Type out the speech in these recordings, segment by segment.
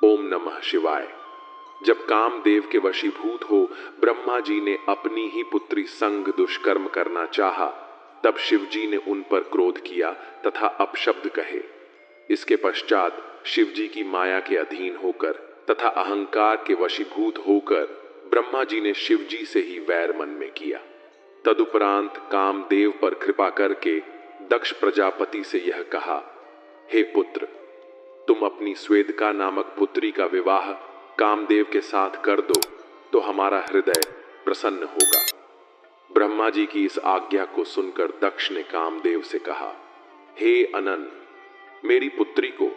ओम नमः शिवाय। जब कामदेव के वशीभूत हो ब्रह्मा जी ने अपनी ही पुत्री संग दुष्कर्म करना चाहा, तब शिवजी ने उन पर क्रोध किया तथा अपशब्द कहे। इसके पश्चात शिवजी की माया के अधीन होकर तथा अहंकार के वशीभूत होकर ब्रह्मा जी ने शिवजी से ही वैर मन में किया। तदुपरांत कामदेव पर कृपा करके दक्ष प्रजापति से यह कहा, हे पुत्र, तुम अपनी स्वेदका नामक पुत्री का विवाह कामदेव के साथ कर दो तो हमारा हृदय प्रसन्न होगा। ब्रह्मा जी की इस आज्ञा को सुनकर दक्ष ने कामदेव से कहा, हे अनन, मेरी पुत्री को,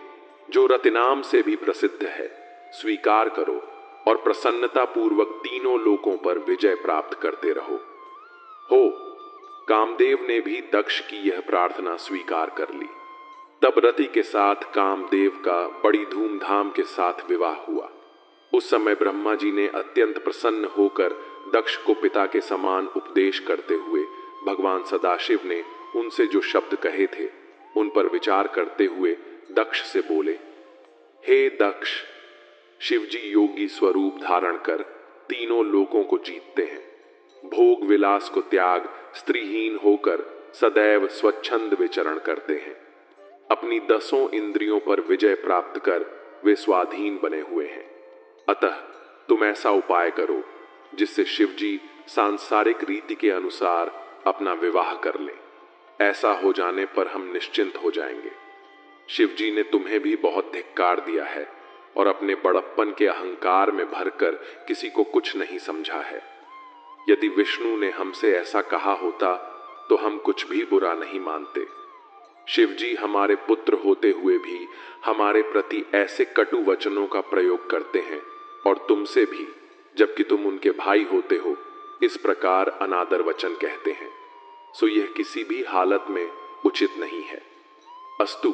जो रतिनाम से भी प्रसिद्ध है, स्वीकार करो और प्रसन्नता पूर्वक तीनों लोकों पर विजय प्राप्त करते रहो। हो, कामदेव ने भी दक्ष की यह प्रार्थना स्वीकार कर ली। तब रति के साथ कामदेव का बड़ी धूमधाम के साथ विवाह हुआ। उस समय ब्रह्मा जी ने अत्यंत प्रसन्न होकर दक्ष को पिता के समान उपदेश करते हुए भगवान सदाशिव ने उनसे जो शब्द कहे थे उन पर विचार करते हुए दक्ष से बोले, हे दक्ष, शिवजी योगी स्वरूप धारण कर तीनों लोकों को जीतते हैं। भोग विलास को त्याग स्त्रीहीन होकर सदैव स्वच्छंद विचरण करते हैं। अपनी 10 इंद्रियों पर विजय प्राप्त कर वे स्वाधीन बने हुए हैं। अतः तुम ऐसा उपाय करो जिससे शिवजी सांसारिक रीति के अनुसार अपना विवाह कर लें। ऐसा हो जाने पर हम निश्चिंत हो जाएंगे। शिवजी ने तुम्हें भी बहुत धिक्कार दिया है और अपने बड़प्पन के अहंकार में भरकर किसी को कुछ नहीं समझा है। यदि विष्णु ने हमसे ऐसा कहा होता तो हम कुछ भी बुरा नहीं मानते। शिवजी हमारे पुत्र होते हुए भी हमारे प्रति ऐसे कटु वचनों का प्रयोग करते हैं और तुमसे भी, जबकि तुम उनके भाई होते हो, इस प्रकार अनादर वचन कहते हैं। सो यह किसी भी हालत में उचित नहीं है। अस्तु,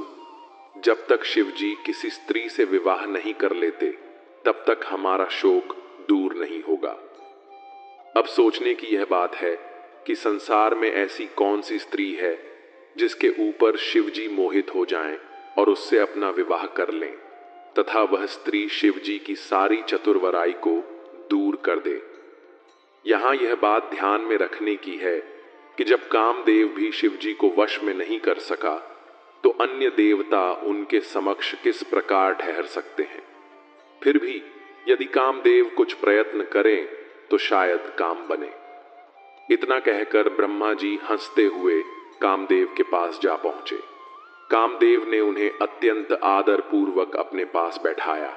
जब तक शिवजी किसी स्त्री से विवाह नहीं कर लेते तब तक हमारा शोक दूर नहीं होगा। अब सोचने की यह बात है कि संसार में ऐसी कौन सी स्त्री है जिसके ऊपर शिवजी मोहित हो जाएं और उससे अपना विवाह कर लें तथा वह स्त्री शिवजी की सारी चतुर्वराई को दूर कर दे। यहां यह बात ध्यान में रखने की है कि जब कामदेव भी शिवजी को वश में नहीं कर सका तो अन्य देवता उनके समक्ष किस प्रकार ठहर सकते हैं। फिर भी यदि कामदेव कुछ प्रयत्न करें तो शायद काम बने। इतना कहकर ब्रह्मा जी हंसते हुए कामदेव के पास जा पहुंचे। कामदेव ने उन्हें अत्यंत आदर पूर्वक अपने पास बैठाया।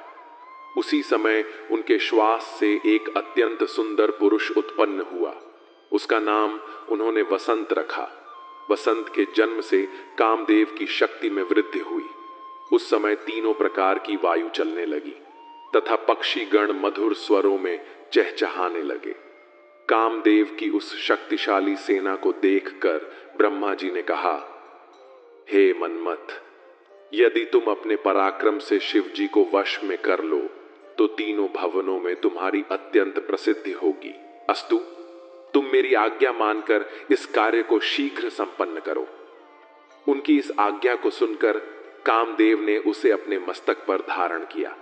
उसी समय उनके श्वास से एक अत्यंत सुंदर पुरुष उत्पन्न हुआ। उसका नाम उन्होंने वसंत रखा। वसंत के जन्म से कामदेव की शक्ति में वृद्धि हुई। उस समय तीनों प्रकार की वायु चलने लगी तथा पक्षी गण मधुर स्वरों में चहचहाने लगे। कामदेव की उस शक्तिशाली सेना को देखकर ब्रह्मा जी ने कहा, हे मन्मथ, यदि तुम अपने पराक्रम से शिवजी को वश में कर लो तो तीनों भवनों में तुम्हारी अत्यंत प्रसिद्धि होगी। अस्तु, तुम मेरी आज्ञा मानकर इस कार्य को शीघ्र संपन्न करो। उनकी इस आज्ञा को सुनकर कामदेव ने उसे अपने मस्तक पर धारण किया।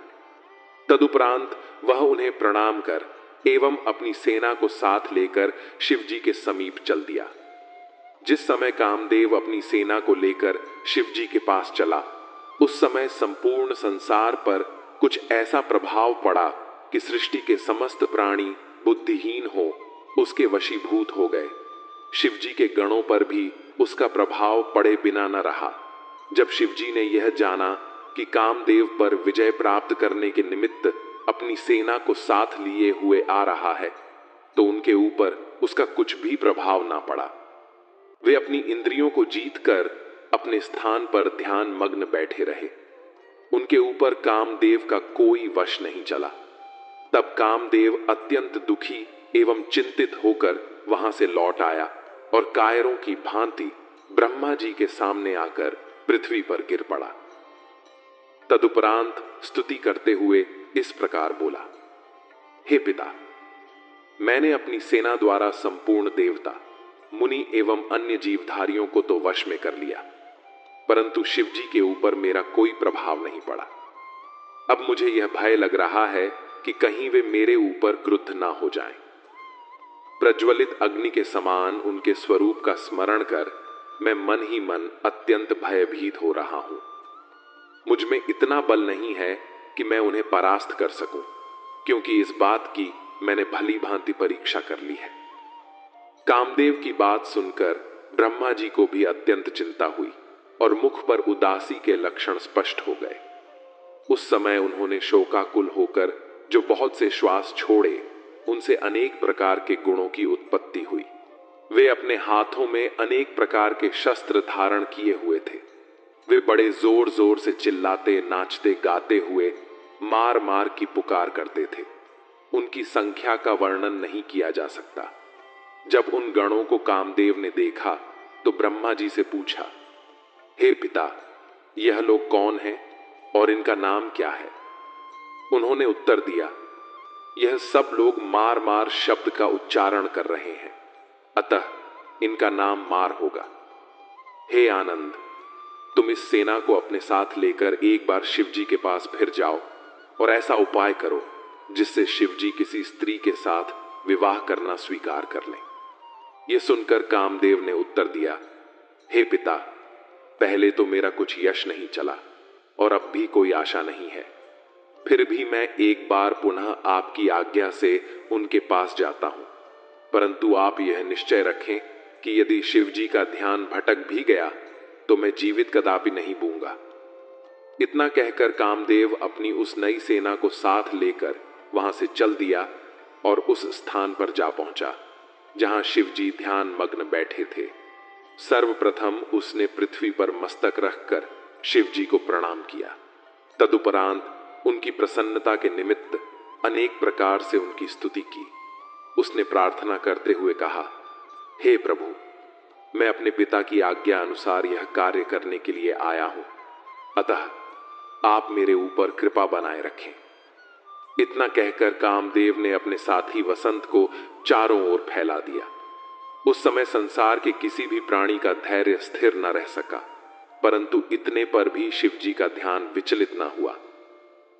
तदुपरांत वह उन्हें प्रणाम कर एवं अपनी सेना को साथ लेकर शिवजी के समीप चल दिया। जिस समय कामदेव अपनी सेना को लेकर शिवजी के पास चला, उस समय संपूर्ण संसार पर कुछ ऐसा प्रभाव पड़ा कि सृष्टि के समस्त प्राणी बुद्धिहीन हो उसके वशीभूत हो गए। शिवजी के गणों पर भी उसका प्रभाव पड़े बिना न रहा। जब शिवजी ने यह जाना कि कामदेव पर विजय प्राप्त करने के निमित्त अपनी सेना को साथ लिए हुए आ रहा है, तो उनके ऊपर उसका कुछ भी प्रभाव ना पड़ा। वे अपनी इंद्रियों को जीतकर अपने स्थान पर ध्यान मग्न बैठे रहे। उनके ऊपर कामदेव का कोई वश नहीं चला। तब कामदेव अत्यंत दुखी एवं चिंतित होकर वहां से लौट आया और कायरों की भांति ब्रह्मा जी के सामने आकर पृथ्वी पर गिर पड़ा। तदुपरांत स्तुति करते हुए इस प्रकार बोला, हे पिता, मैंने अपनी सेना द्वारा संपूर्ण देवता, मुनि एवं अन्य जीवधारियों को तो वश में कर लिया, परंतु शिवजी के ऊपर मेरा कोई प्रभाव नहीं पड़ा। अब मुझे यह भय लग रहा है कि कहीं वे मेरे ऊपर क्रुद्ध ना हो जाएं। प्रज्वलित अग्नि के समान उनके स्वरूप का स्मरण कर मैं मन ही मन अत्यंत भयभीत हो रहा हूं। मुझ में इतना बल नहीं है कि मैं उन्हें परास्त कर सकूं, क्योंकि इस बात की मैंने भली भांति परीक्षा कर ली है। कामदेव की बात सुनकर ब्रह्मा जी को भी अत्यंत चिंता हुई और मुख पर उदासी के लक्षण स्पष्ट हो गए। उस समय उन्होंने शोकाकुल होकर जो बहुत से श्वास छोड़े, उनसे अनेक प्रकार के गुणों की उत्पत्ति हुई। वे अपने हाथों में अनेक प्रकार के शस्त्र धारण किए हुए थे। वे बड़े जोर जोर से चिल्लाते, नाचते, गाते हुए मार मार की पुकार करते थे। उनकी संख्या का वर्णन नहीं किया जा सकता। जब उन गणों को कामदेव ने देखा तो ब्रह्मा जी से पूछा, हे पिता, यह लोग कौन हैं और इनका नाम क्या है? उन्होंने उत्तर दिया, यह सब लोग मार मार शब्द का उच्चारण कर रहे हैं, अतः इनका नाम मार होगा। हे आनंद, तुम इस सेना को अपने साथ लेकर एक बार शिव जी के पास फिर जाओ और ऐसा उपाय करो जिससे शिव जी किसी स्त्री के साथ विवाह करना स्वीकार कर लें। यह सुनकर कामदेव ने उत्तर दिया, हे पिता, पहले तो मेरा कुछ यश नहीं चला और अब भी कोई आशा नहीं है। फिर भी मैं एक बार पुनः आपकी आज्ञा से उनके पास जाता हूं, परंतु आप यह निश्चय रखें कि यदि शिव जी का ध्यान भटक भी गया तो मैं जीवित कदापि नहीं बूंगा। इतना कहकर कामदेव अपनी उस नई सेना को साथ लेकर वहां से चल दिया और उस स्थान पर जा पहुंचा जहां शिव जी ध्यान मग्न बैठे थे। सर्वप्रथम उसने पृथ्वी पर मस्तक रखकर शिव जी को प्रणाम किया। तदुपरांत उनकी प्रसन्नता के निमित्त अनेक प्रकार से उनकी स्तुति की। उसने प्रार्थना करते हुए कहा, हे प्रभु, मैं अपने पिता की आज्ञा अनुसार यह कार्य करने के लिए आया हूं, अतः आप मेरे ऊपर कृपा बनाए रखें। इतना कहकर कामदेव ने अपने साथी वसंत को चारों ओर फैला दिया। उस समय संसार के किसी भी प्राणी का धैर्य स्थिर न रह सका, परंतु इतने पर भी शिव जी का ध्यान विचलित न हुआ।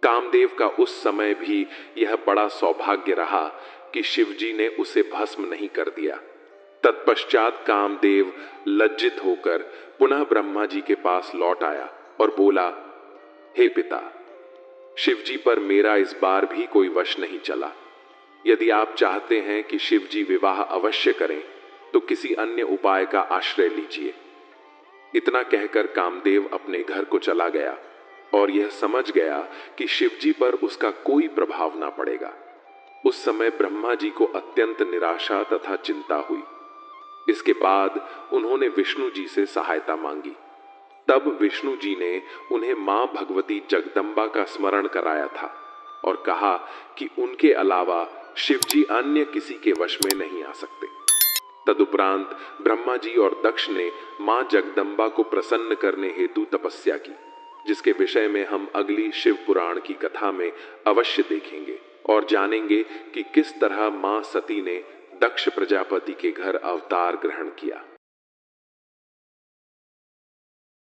कामदेव का उस समय भी यह बड़ा सौभाग्य रहा कि शिव जी ने उसे भस्म नहीं कर दिया। तत्पश्चात कामदेव लज्जित होकर पुनः ब्रह्मा जी के पास लौट आया और बोला, हे पिता, शिव जी पर मेरा इस बार भी कोई वश नहीं चला। यदि आप चाहते हैं कि शिव जी विवाह अवश्य करें तो किसी अन्य उपाय का आश्रय लीजिए। इतना कहकर कामदेव अपने घर को चला गया और यह समझ गया कि शिव जी पर उसका कोई प्रभाव ना पड़ेगा। उस समय ब्रह्मा जी को अत्यंत निराशा तथा चिंता हुई। इसके बाद उन्होंने विष्णु जी से सहायता मांगी। तब विष्णु जी ने उन्हें मां भगवती जगदम्बा का स्मरण कराया था और कहा कि उनके अलावा शिव जी अन्य किसी के वश में नहीं आ सकते। तदुपरांत ब्रह्मा जी और दक्ष ने मां जगदम्बा को प्रसन्न करने हेतु तपस्या की, जिसके विषय में हम अगली शिव पुराण की कथा में अवश्य देखेंगे और जानेंगे कि किस तरह मां सती ने दक्ष प्रजापति के घर अवतार ग्रहण किया।